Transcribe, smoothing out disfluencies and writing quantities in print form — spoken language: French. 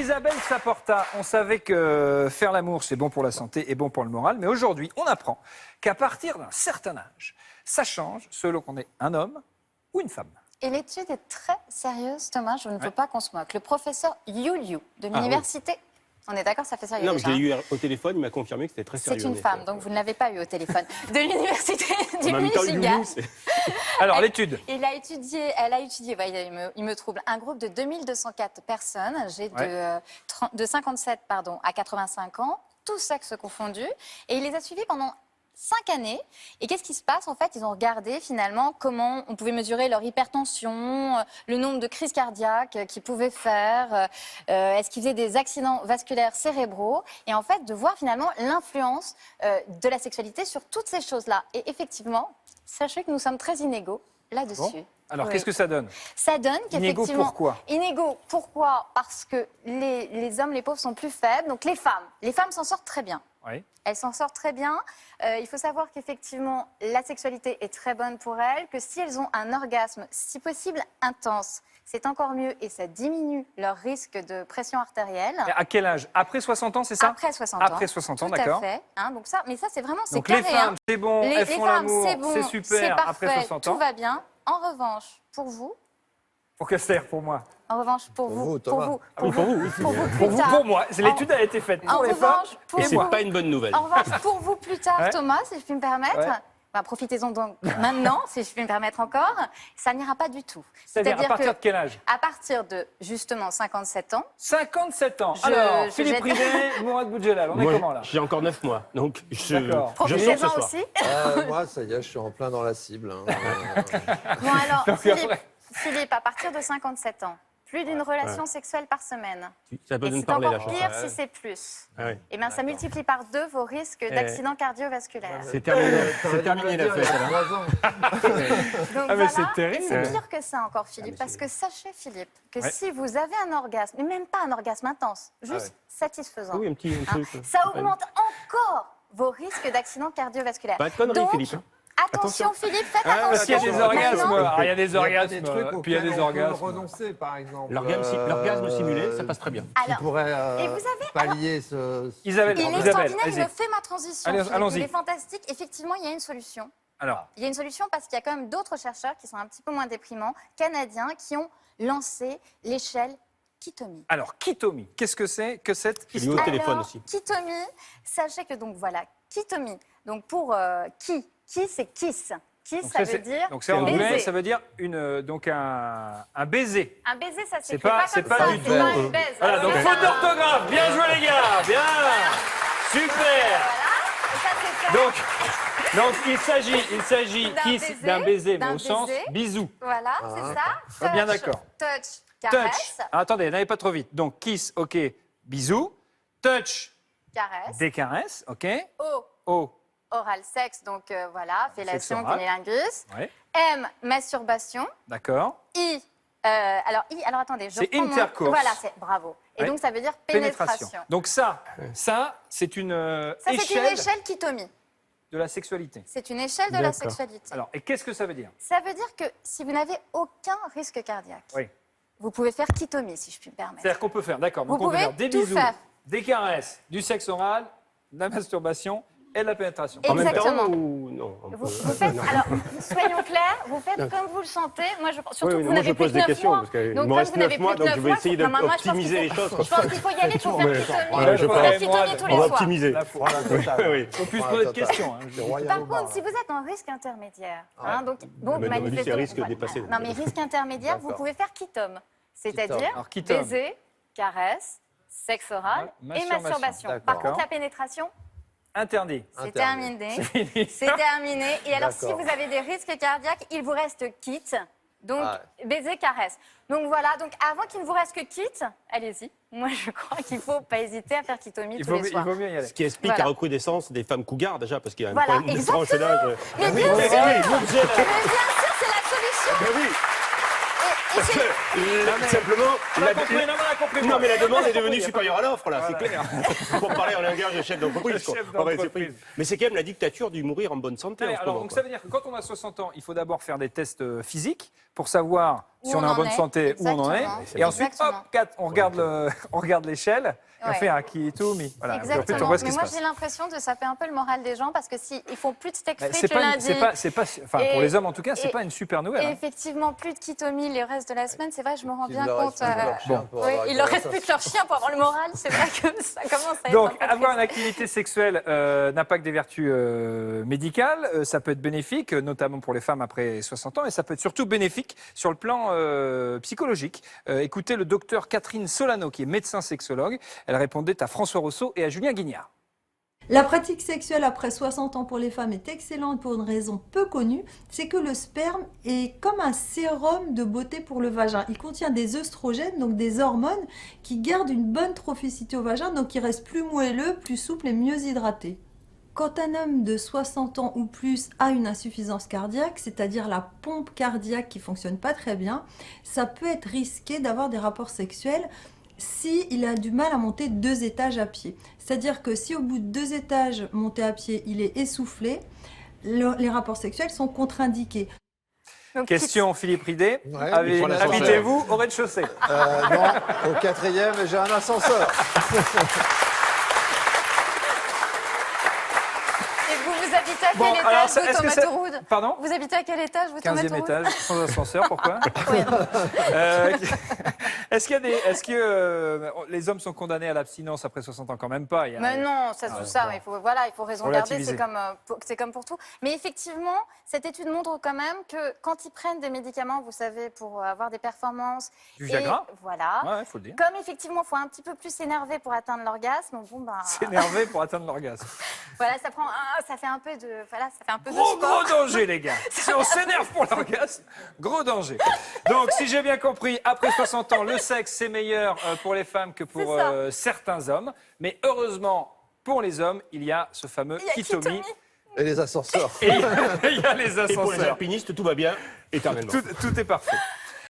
Isabelle Saporta, on savait que faire l'amour, c'est bon pour la santé et bon pour le moral, mais aujourd'hui, on apprend qu'à partir d'un certain âge, ça change selon qu'on est un homme ou une femme. Et l'étude est très sérieuse, Thomas, je ne veux pas qu'on se moque. Le professeur Liu de l'université... On est d'accord, ça fait sérieux. Non, déjà, je l'ai eu au téléphone, il m'a confirmé que c'était très sérieux. C'est une femme, donc vous ne l'avez pas eu au téléphone. De l'université du Michigan. Alors, l'étude. Elle a étudié, il me trouble, un groupe de 2204 personnes âgées de 57 à 85 ans, tous sexes confondus, et il les a suivis pendant 5 années. Et qu'est-ce qui se passe? En fait, ils ont regardé finalement comment on pouvait mesurer leur hypertension, le nombre de crises cardiaques qu'ils pouvaient faire, est-ce qu'ils faisaient des accidents vasculaires cérébraux, et en fait de voir finalement l'influence de la sexualité sur toutes ces choses-là. Et effectivement, sachez que nous sommes très inégaux là-dessus. Bon. Alors, qu'est-ce que ça donne? Ça donne qu'effectivement... Inégaux pourquoi? Inégaux pourquoi? Parce que les hommes, les pauvres sont plus faibles. Donc les femmes s'en sortent très bien. Oui. Elles s'en sortent très bien. Il faut savoir qu'effectivement, la sexualité est très bonne pour elles, que si elles ont un orgasme, si possible intense, c'est encore mieux et ça diminue leur risque de pression artérielle. Et à quel âge? Après 60 ans, c'est ça? Après 60 ans. Après 60 ans, d'accord. Tout à fait. Hein, donc ça, mais ça, c'est vraiment... Donc carré, les femmes, c'est bon, elles font l'amour, c'est super, parfait, après 60 ans. tout va bien. En revanche, pour vous... Pour que c'est pour moi? En revanche, pour vous, pour vous, pour moi. L'étude a été faite pour les femmes. Et c'est pas une bonne nouvelle. En revanche, pour vous plus tard, Thomas, si je puis me permettre, profitez-en donc maintenant, si je puis me permettre encore, ça n'ira pas du tout. C'est-à-dire à partir de quel âge? À partir de, justement, 57 ans. 57 ans. Alors, Philippe Rivet, Mourad Boudjelal, on est comment là? J'ai encore 9 mois, donc je sors ce Profitez-en soir. aussi. Moi, ça y est, je suis en plein dans la cible. Bon alors, Philippe, à partir de 57 ans, plus d'une relation sexuelle par semaine. Ça peut Et nous c'est parler, encore la pire chance. si c'est plus. Et bien, ça multiplie par 2 vos risques d'accidents cardiovasculaires. C'est terminé la fête. Donc mais c'est terrible. Et c'est pire que ça encore, Philippe, parce que sachez, Philippe, que si vous avez un orgasme, mais même pas un orgasme intense, juste satisfaisant, Oui, un petit truc. ça augmente encore vos risques d'accidents cardiovasculaires. Pas de conneries, Donc, Philippe. Attention, Philippe, faites Parce qu'il y a attention. des orgasmes. Maintenant, Il y a des orgasmes. Puis il y a des On peut orgasmes. renoncer, par exemple. L'orgasme simulé, ça passe très bien. Qui pourrait et vous avez, pallier ce... Isabelle, il est extraordinaire, il me fait ma transition. Philippe. Allons-y. Il est fantastique. Effectivement, il y a une solution. Alors, Il y a une solution parce qu'il y a quand même d'autres chercheurs qui sont un petit peu moins déprimants, canadiens, qui ont lancé l'échelle Kitomi. alors, Kitomi, qu'est-ce que c'est que cette Je l'ai eu au histoire? téléphone Alors, aussi. Kitomi, sachez que donc voilà, Kitomi, donc pour qui c'est kiss. Kiss, Donc ça c'est- veut dire Donc c'est en anglais, baiser. ça veut dire donc un baiser. Un baiser, ça C'est s'écrit pas- pas c'est comme pas ça, du c'est tout. pas une baise. Voilà, donc faute d'orthographe. Bien joué les gars, bien. Super. Donc il s'agit d'un baiser, mais au sens bisou. Voilà, c'est ça. Touch, Bien d'accord. Touch, Touch. caresse, Ah, attendez, n'allez pas trop vite. Donc kiss, ok, bisou. Touch, caresse. des caresses, ok. O, O, oral sexe, donc voilà, fellation, oral. cunnilingus. ouais, M, masturbation. d'accord. I, alors attendez, je C'est reprends mon- intercourse. Voilà, c'est bravo. Et Ouais. donc ça veut dire pénétration. Donc ça, c'est une Ça, c'est une échelle Kitomi. de la sexualité. C'est une échelle de la D'accord. sexualité. Alors, et qu'est-ce que ça veut dire? Ça veut dire que si vous n'avez aucun risque cardiaque, Oui. vous pouvez faire Kitomi, si je puis me permettre. C'est-à-dire qu'on peut faire, d'accord, donc Vous on peut pouvez faire des tout bisous, faire. des caresses, du sexe oral, de la masturbation et de la pénétration. En même Exactement. temps ou non? Vous faites, alors, soyons clairs, vous faites comme vous le sentez. Moi, surtout que vous moi n'avez je plus pose de des 9 questions, mois. parce qu'il Donc, me comme reste vous n'avez 9 mois, plus de donc je 9 vais mois, essayer non, moi, je pense qu'il d'optimiser les faut- choses. Je pense qu'il faut y aller pour faire Kitomi. Ouais, je Pour pense. faire Kitomi tous On les va soirs. optimiser. Oui. On puisse poser de questions. Hein. Par contre, si vous êtes en risque intermédiaire, donc Mais non, lui, c'est manifestement... risque voilà. dépassé. Non, mais risque intermédiaire, vous pouvez faire Kitom. C'est-à-dire Alors, Kitom. baiser, caresse, sexe oral Ouais, et masturbation. D'accord. Par contre, la pénétration, Interdit. c'est Interdit. terminé. C'est terminé. Et alors, si D'accord. vous avez des risques cardiaques, il vous reste kit. Donc, Ah baiser, caresse. Donc voilà, donc avant qu'il ne vous reste que kit, allez-y. Moi, je crois qu'il ne faut pas hésiter à faire Kitomi Il tous vaut, les il soirs. vaut mieux y aller. Ce qui explique Voilà. la recrudescence des femmes cougars déjà, parce qu'il y a un Voilà, problème de exactement. tranche d'âge. Mais bien sûr, mais bien sûr, c'est la solution. Ben oui, Et c'est- simplement, On a compris, non, mais on a compris. non, mais la demande est On a devenue compris. supérieure à l'offre, là, c'est clair. Pour parler en langage de chef d'entreprise. quoi. Chef On va être d'entreprise. surpris. Mais c'est quand même la dictature du mourir en bonne santé. Ouais, en ce alors, moment, donc quoi. ça veut dire que quand on a 60 ans, il faut d'abord faire des tests physiques pour savoir si on est en bonne santé, où on en est. Exactement. Et ensuite, hop, Exactement. on regarde l'échelle, et on Ouais. fait un qui tout mis. Voilà. Et Exactement. ensuite, on voit ce qui Mais se moi, passe. j'ai l'impression de saper un peu le moral des gens parce que s'ils font plus de steak Mais frites le lundi, enfin, pour Et- les hommes en tout cas, c'est et- pas une super nouvelle. et hein. effectivement plus de Kitomi le reste de la semaine, c'est vrai, je me rends Il bien leur compte. reste plus que leur chien pour oui, avoir il une leur reste plus que leur conversation. chien pour avoir le moral. C'est vrai que ça commence à être Donc, un peu avoir une triste. activité sexuelle n'a pas que des vertus médicales, ça peut être bénéfique, notamment pour les femmes après 60 ans, et ça peut être surtout bénéfique sur le plan psychologique. Écoutez le docteur Catherine Solano, qui est médecin sexologue. Elle répondait à François Rousseau et à Julien Guignard. La pratique sexuelle après 60 ans pour les femmes est excellente pour une raison peu connue, c'est que le sperme est comme un sérum de beauté pour le vagin. Il contient des œstrogènes, donc des hormones, qui gardent une bonne trophicité au vagin, donc il reste plus moelleux, plus souple et mieux hydraté. Quand un homme de 60 ans ou plus a une insuffisance cardiaque, c'est-à-dire la pompe cardiaque qui fonctionne pas très bien, ça peut être risqué d'avoir des rapports sexuels s'il a du mal à monter 2 étages à pied. C'est-à-dire que si au bout de 2 étages montés à pied, il est essoufflé, les rapports sexuels sont contre-indiqués. Donc, Question Philippe Ridé. Ouais, Avez- il faut l'ascenseur. Habitez-vous au rez-de-chaussée? Non, au 4e, j'ai un ascenseur. Et vous habitez à quel Bon, alors, étage, ça- vous, est-ce que Thomas c'est- Touroud Pardon? Vous habitez à quel étage, vous, Thomas 15e Touroud étage, sans ascenseur, pourquoi? Incroyable. Est-ce que les hommes sont condamnés à l'abstinence après 60 ans? Quand même pas. Il y a- Mais non, ça, Ah, ça, bon. il faut raison garder, Relativiser. c'est comme pour tout. Mais effectivement, cette étude montre quand même que quand ils prennent des médicaments, vous savez, pour avoir des performances, Du Viagra? voilà, Ouais, faut le dire. comme effectivement, il faut un petit peu plus s'énerver pour atteindre l'orgasme, bon ben, S'énerver pour atteindre l'orgasme. voilà, ça fait un peu de, voilà, ça fait un peu de Gros sport. danger, les gars. Si on s'énerve pour l'orgasme, gros danger. Donc, si j'ai bien compris, après 60 ans, le sexe, c'est meilleur pour les femmes que pour C'est ça. certains hommes. Mais heureusement, pour les hommes, il y a ce fameux Il y a Kitomi. Kitomi. Et les ascenseurs. Et il y a les Et pour les ascenseurs. alpinistes, tout va bien éternellement. Tout est parfait.